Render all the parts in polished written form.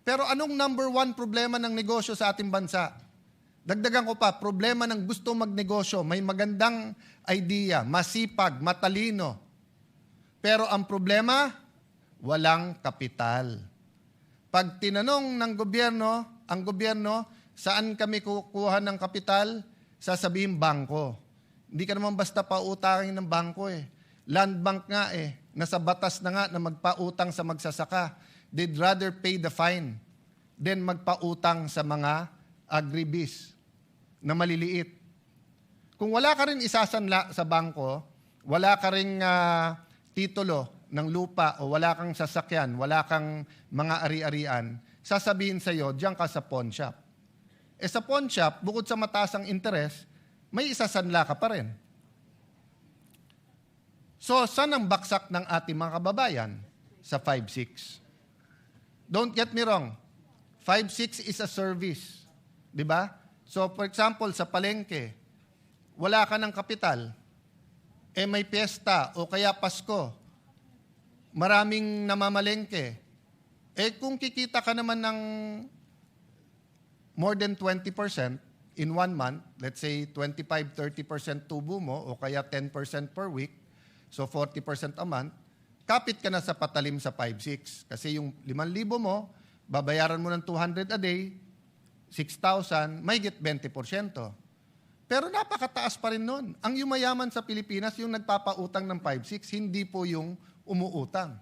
Pero anong number one problema ng negosyo sa ating bansa? Dagdagan ko pa, problema ng gusto magnegosyo, may magandang idea, masipag, matalino. Pero ang problema, walang kapital. Pag tinanong ng gobyerno, ang gobyerno, saan kami kukuha ng kapital? Sasabihin, bangko. Hindi ka naman basta pautangin ng bangko eh. Land bank nga eh. Nasa batas na nga na magpautang sa magsasaka. They'd rather pay the fine than magpautang sa mga agribiz na maliliit. Kung wala ka rin isasanla sa bangko, wala ka rin titulo ng lupa o wala kang sasakyan, wala kang mga ari-arian, sasabihin sa iyo, diyan ka sa pawn shop. Sa pawn shop, bukod sa mataas ang interest, may isasanla ka pa rin. So, saan ang baksak ng ating mga kababayan? Sa 5-6. Don't get me wrong. 5-6 is a service. Di ba? So, for example, sa palengke, wala ka ng kapital, may piyesta o kaya Pasko, maraming namamalengke. Kung kikita ka naman ng more than 20% in 1 month, let's say 25-30% tubo mo o kaya 10% per week, so 40% a month, kapit ka na sa patalim sa 5-6. Kasi yung 5,000 mo, babayaran mo ng 200 a day, 6,000, may get 20%. Pero napakataas pa rin nun. Ang yumayaman sa Pilipinas, yung nagpapautang ng 5-6, hindi po yung umuutang.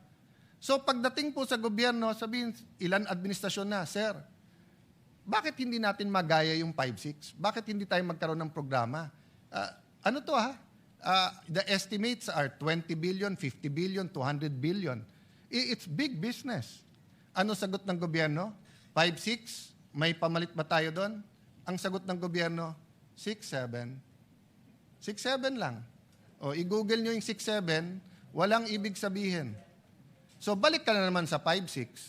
So pagdating po sa gobyerno, sabihin, ilan administrasyon na, Sir, bakit hindi natin magaya yung 5-6? Bakit hindi tayo magkaroon ng programa? Ano to ha? The estimates are 20 billion, 50 billion, 200 billion. It's big business. Ano sagot ng gobyerno? 5-6? May pamalit ba tayo doon? Ang sagot ng gobyerno, 6-7. 6-7 lang. O, i-google nyo yung 6-7, walang ibig sabihin. So, balik ka na naman sa 5-6.